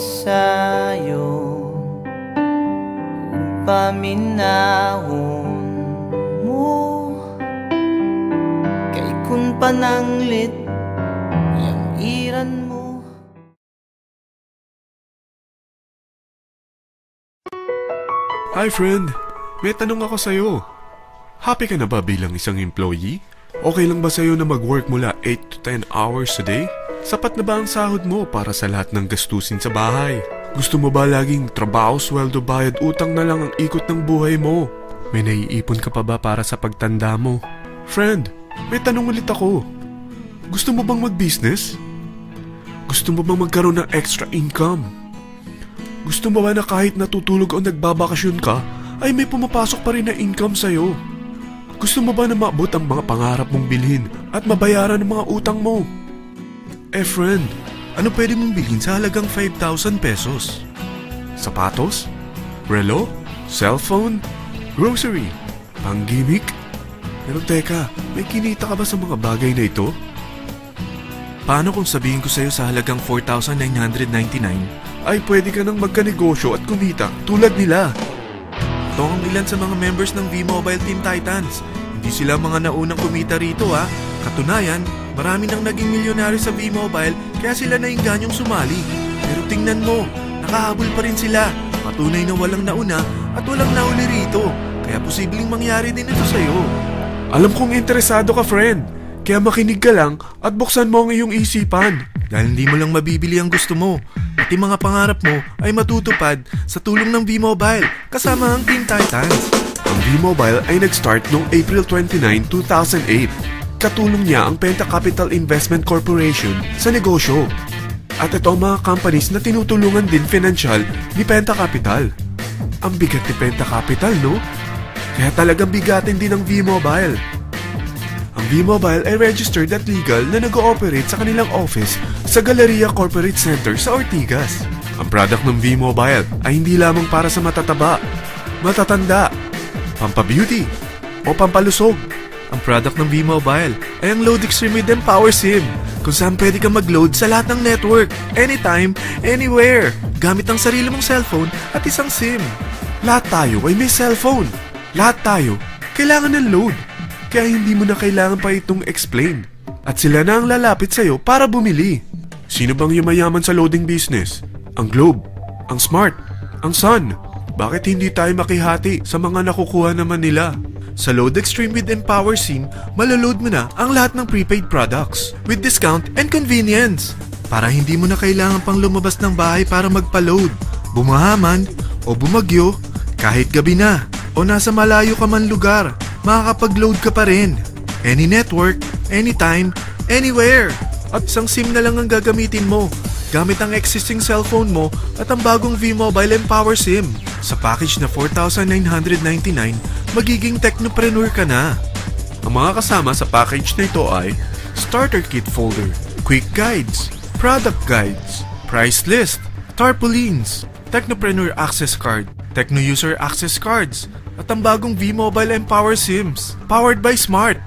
masayo paminahon mo kay kun pananglit yang iran mo. Hi friend, may tanong ako sa'yo. Happy ka na ba bilang isang employee? Okay lang ba sa'yo na mag-work mula 8 to 10 hours a day? Sapat na ba ang sahod mo para sa lahat ng gastusin sa bahay? Gusto mo ba laging trabaho, sweldo, bayad, utang na lang ang ikot ng buhay mo? May naiipon ka pa ba para sa pagtanda mo? Friend, may tanong ulit ako. Gusto mo bang mag-business? Gusto mo bang magkaroon ng extra income? Gusto mo ba na kahit natutulog o nagbabakasyon ka, ay may pumapasok pa rin na income sa'yo? Gusto mo ba na maabot ang mga pangarap mong bilhin at mabayaran ang mga utang mo? Eh friend, ano pwede mong bilhin sa halagang 5,000 pesos? Sapatos? Relo? Cellphone? Grocery? Pang-gimmick? Pero teka, may kinita ka ba sa mga bagay na ito? Paano kung sabihin ko sa'yo sa halagang 4,999 ay pwede ka nang magkanegosyo at kumita tulad nila? Ito ang ilan sa mga members ng V-Mobile Team Titans. Hindi sila mga naunang kumita rito ha. Katunayan, marami nang naging milyonaryo sa V-Mobile kaya sila naingganyong sumali. Pero tingnan mo, nakahabol pa rin sila. Patunay na walang nauna at walang nauli rito. Kaya posibleng mangyari din ito sa'yo. Alam kong interesado ka friend. Kaya makinig ka lang at buksan mo ang iyong isipan. Dahil hindi mo lang mabibili ang gusto mo. Pati mga pangarap mo ay matutupad sa tulong ng V-Mobile kasama ang Team Titans. Ang V-Mobile ay nag-start noong April 29, 2008. Katulong niya ang Penta Capital Investment Corporation sa negosyo. At ito ang mga companies na tinutulungan din financial ni Penta Capital. Ang bigat ni Penta Capital, no? Kaya talagang bigatin din ang V-Mobile. Ang V-Mobile ay registered at legal na nag-ooperate sa kanilang office sa Galleria Corporate Center sa Ortigas. Ang product ng V-Mobile ay hindi lamang para sa matataba, matatanda, pampabeauty, o pampalusog. Ang product ng V-Mobile ay ang Load Extreme with Empower SIM, kung saan pwede kang mag-load sa lahat ng network, anytime, anywhere, gamit ang sarili mong cellphone at isang SIM. Lahat tayo ay may cellphone. Lahat tayo kailangan ng load. Kaya hindi mo na kailangan pa itong explain. At sila na ang lalapit sa'yo para bumili. Sino bang yumayaman sa loading business? Ang Globe, ang Smart, ang Sun. Bakit hindi tayo makihati sa mga nakukuha naman nila? Sa Load Extreme with Empower SIM, malaload mo na ang lahat ng prepaid products with discount and convenience. Para hindi mo na kailangan pang lumabas ng bahay para magpa-load. Bumahaman o bumagyo, kahit gabi na o nasa malayo ka man lugar, makakapag-load ka pa rin. Any network, anytime, anywhere. At isang SIM na lang ang gagamitin mo gamit ang existing cellphone mo at ang bagong V-Mobile Empower SIM. Sa package na 4,999, magiging technopreneur ka na. Ang mga kasama sa package na ito ay Starter Kit Folder, Quick Guides, Product Guides, Price List, Tarpaulins, Technopreneur Access Card, Techno User Access Cards, at ang bagong V-Mobile Empower SIMs, powered by Smart.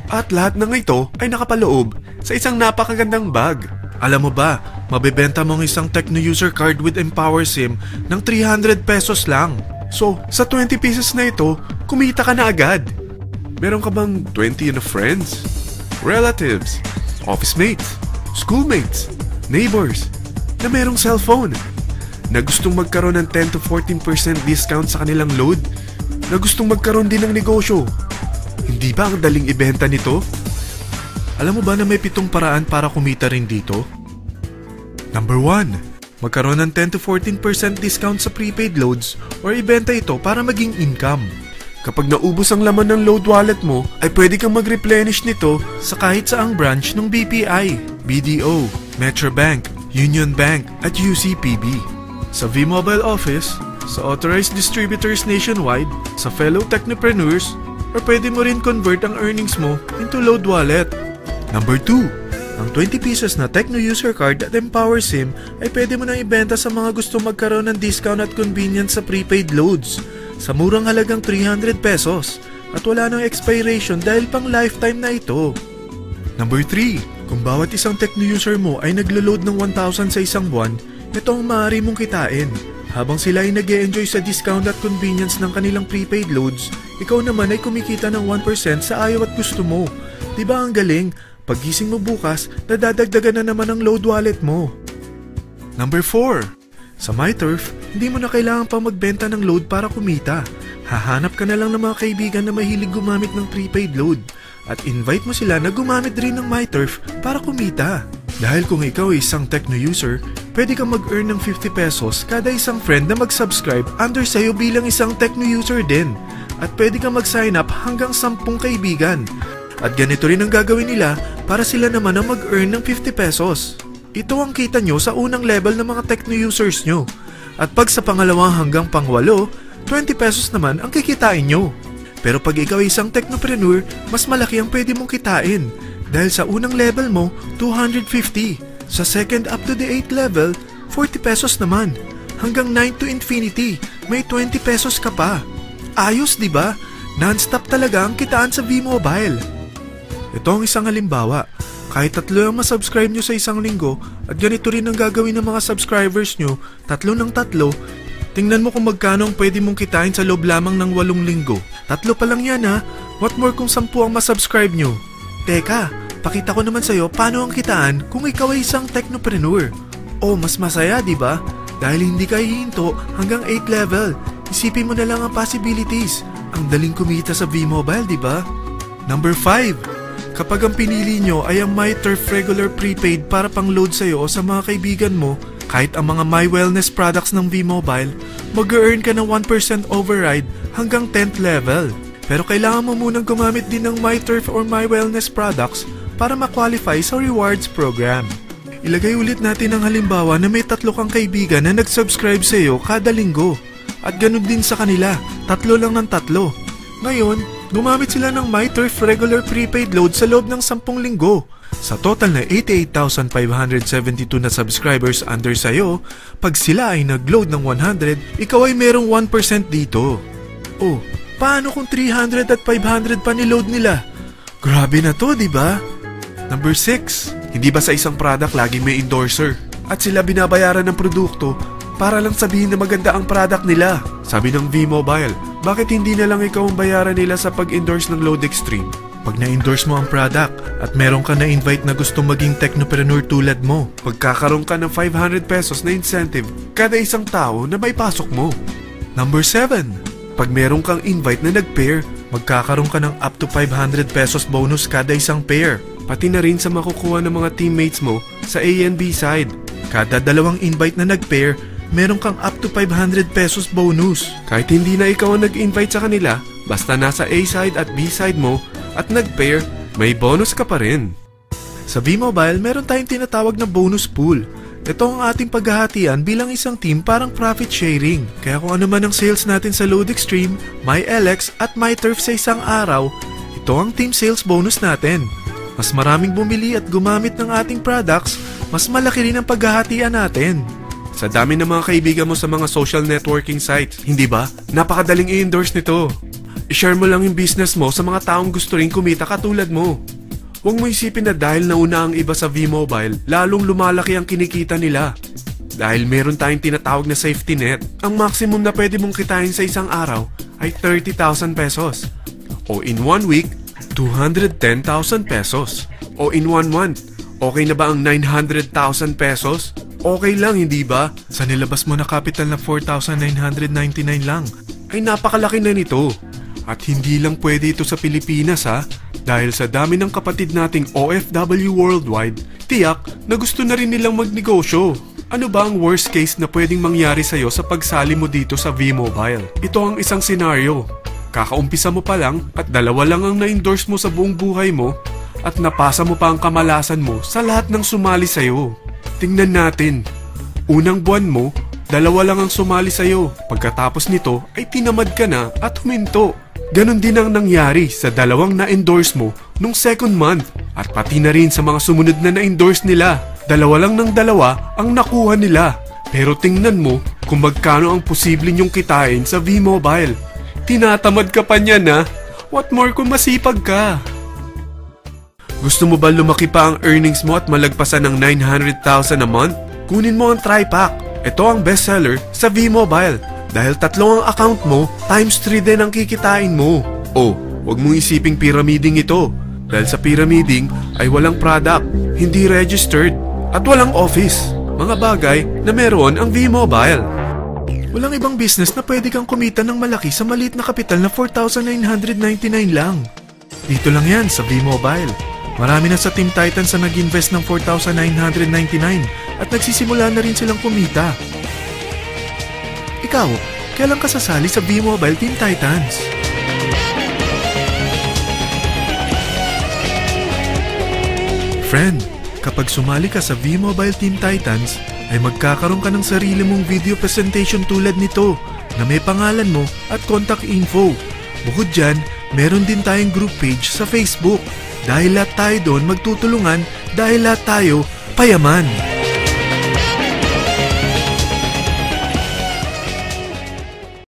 At lahat ng ito ay nakapaloob sa isang napakagandang bag. Alam mo ba, mabebenta mo ang isang Techno User Card with Empower SIM ng 300 pesos lang. So, sa 20 pieces na ito, kumita ka na agad. Meron ka bang 20 na friends, relatives, office mates, schoolmates, neighbors, na merong cellphone, na gustong magkaroon ng 10 to 14% discount sa kanilang load, na gustong magkaroon din ng negosyo? Hindi ba ang daling ibenta nito? Alam mo ba na may 7 paraan para kumita rin dito? Number 1. Magkaroon ng 10 to 14% discount sa prepaid loads or ibenta ito para maging income. Kapag naubos ang laman ng load wallet mo, ay pwede kang mag-replenish nito sa kahit saang branch ng BPI, BDO, Metrobank, Union Bank at UCPB. Sa V-Mobile Office, sa authorized distributors nationwide, sa fellow technopreneurs, or pwede mo rin convert ang earnings mo into load wallet. Number 2. Ang 20 pieces na Techno User Card at Empower SIM ay pwede mo nang ibenta sa mga gusto magkaroon ng discount at convenience sa prepaid loads sa murang halagang 300 pesos at wala nang expiration dahil pang lifetime na ito. Number 3. Kung bawat isang Techno user mo ay naglo-load ng 1,000 sa isang buwan, Ito ang maaari mong kitain. Habang sila ay nag-e-enjoy sa discount at convenience ng kanilang prepaid loads, ikaw naman ay kumikita ng 1% sa ayaw at gusto mo. Diba ang galing? Paggising mo bukas, nadadagdagan na naman ang load wallet mo. Number 4. Sa MyTurf, hindi mo na kailangan pang magbenta ng load para kumita. Hahanap ka na lang ng mga kaibigan na mahilig gumamit ng prepaid load at invite mo sila na gumamit rin ng MyTurf para kumita. Dahil kung ikaw ay isang techno user, pwede kang mag-earn ng 50 pesos kada isang friend na mag-subscribe under sa'yo bilang isang techno user din. At pwede kang mag-sign up hanggang 10 kaibigan. At ganito rin ang gagawin nila para sila naman ang mag-earn ng 50 pesos. Ito ang kita nyo sa unang level ng mga techno users nyo. At pag sa pangalawa hanggang pang-8, 20 pesos naman ang kikitain nyo. Pero pag ikaw ay isang technopreneur, mas malaki ang pwede mong kitain. Dahil sa unang level mo, 250. Sa second up to the 8th level, 40 pesos naman. Hanggang 9 to infinity, may 20 pesos ka pa. Ayos, di ba? Non-stop talaga ang kitaan sa V-Mobile. Ito ang isang halimbawa. Kahit 3 ang masubscribe nyo sa isang linggo at ganito rin ang gagawin ng mga subscribers nyo, 3 ng 3, tingnan mo kung magkano ang pwede mong kitain sa loob lamang ng 8 linggo. 3 pa lang yan ha. What more kung 10 ang masubscribe nyo? Teka, pakita ko naman sa'yo paano ang kitaan kung ikaw ay isang technopreneur. Oh, mas masaya, di ba? Dahil hindi ka hihinto hanggang 8th level. Isipin mo na lang ang possibilities. Ang daling kumita sa V-Mobile, di ba? Number 5. Kapag ang pinili nyo ay ang MyTurf regular prepaid para pang-load sa'yo o sa mga kaibigan mo, kahit ang mga My Wellness products ng V-Mobile, mag-earn ka ng 1% override hanggang 10th level. Pero kailangan mo munang gumamit din ng MyTurf or My Wellness products para ma-qualify sa rewards program. Ilagay ulit natin ang halimbawa na may 3 kang kaibigan na nag-subscribe sa iyo kada linggo. At ganun din sa kanila, 3 lang ng 3. Ngayon, gumamit sila ng MyTurf regular prepaid load sa loob ng 10 linggo. Sa total na 88,572 na subscribers under sa'yo, pag sila ay nag-load ng 100, ikaw ay merong 1% dito. Oh, paano kung 300 at 500 pa niload nila? Grabe na to, di ba? Number 6. Hindi ba sa isang product laging may endorser? At sila binabayaran ng produkto para lang sabihin na maganda ang product nila. Sabi ng V-Mobile, bakit hindi na lang ikaw ang bayaran nila sa pag-endorse ng Load Extreme? Pag na-endorse mo ang product at meron ka na-invite na gustong maging technopreneur tulad mo, magkakaroon ka ng 500 pesos na incentive kada isang tao na may pasok mo. Number 7. Pag meron kang invite na nag-pair, magkakaroon ka ng up to 500 pesos bonus kada isang pair. Pati na rin sa makukuha ng mga teammates mo sa A and B side. Kada 2 invite na nag-pair, meron kang up to 500 pesos bonus. Kahit hindi na ikaw ang nag-invite sa kanila, basta nasa A side at B side mo at nag-pair, may bonus ka pa rin. Sa V-Mobile, meron tayong tinatawag na bonus pool. Ito ang ating paghahatian bilang isang team parang profit sharing. Kaya kung ano man ang sales natin sa Load Extreme, MyLX at MyTurf sa isang araw, ito ang team sales bonus natin. Mas maraming bumili at gumamit ng ating products, mas malaki rin ang paghahatian natin. Sa dami ng mga kaibigan mo sa mga social networking sites, hindi ba? Napakadaling i-endorse nito. I-share mo lang yung business mo sa mga taong gusto rin kumita katulad mo. Huwag mo isipin na dahil nauna ang iba sa V-Mobile, lalong lumalaki ang kinikita nila. Dahil meron tayong tinatawag na safety net, ang maximum na pwede mong kitain sa isang araw ay 30,000 pesos. O in 1 week, 210,000 pesos. O in 1 month, okay na ba ang 900,000 pesos? Okay lang, hindi ba? Sa nilabas mo na capital na 4,999 lang, ay napakalaki na nito. At hindi lang pwede ito sa Pilipinas ha, dahil sa dami ng kapatid nating OFW worldwide, tiyak na gusto na rin nilang magnegosyo. Ano ba ang worst case na pwedeng mangyari sa'yo sa pagsali mo dito sa V-Mobile? Ito ang isang senaryo. Kakaumpisa mo pa lang at 2 lang ang na-endorse mo sa buong buhay mo at napasa mo pa ang kamalasan mo sa lahat ng sumali sa'yo. Tingnan natin. Unang buwan mo, 2 lang ang sumali sa'yo. Pagkatapos nito ay tinamad ka na at huminto. Ganon din ang nangyari sa 2 na-endorse mo nung second month at pati na rin sa mga sumunod na na-endorse nila. 2 lang ng 2 ang nakuha nila. Pero tingnan mo kung magkano ang posible nyong kitain sa V-Mobile. Tinatamad ka pa niyan ha? What more kung masipag ka? Gusto mo ba lumaki pa ang earnings mo at malagpasan ng 900,000 a month? kunin mo ang TriPack. Ito ang bestseller sa V-Mobile. Dahil 3 ang account mo, times 3 din ang kikitain mo. Oh, huwag mong isiping pyramiding ito. Dahil sa pyramiding ay walang product, hindi registered, at walang office. Mga bagay na meron ang V-Mobile. Walang ibang business na pwede kang kumita ng malaki sa maliit na kapital na 4,999 lang. Dito lang yan sa V-Mobile. Marami na sa Team Titans na nag-invest ng 4,999 at nagsisimula na rin silang kumita. Ikaw, kailan ka sasali sa V-Mobile Team Titans? Friend, kapag sumali ka sa V-Mobile Team Titans, ay magkakaroon ka ng sarili mong video presentation tulad nito na may pangalan mo at contact info. Bukod dyan, meron din tayong group page sa Facebook. Dahil lahat tayo doon magtutulungan, dahil lahat tayo payaman.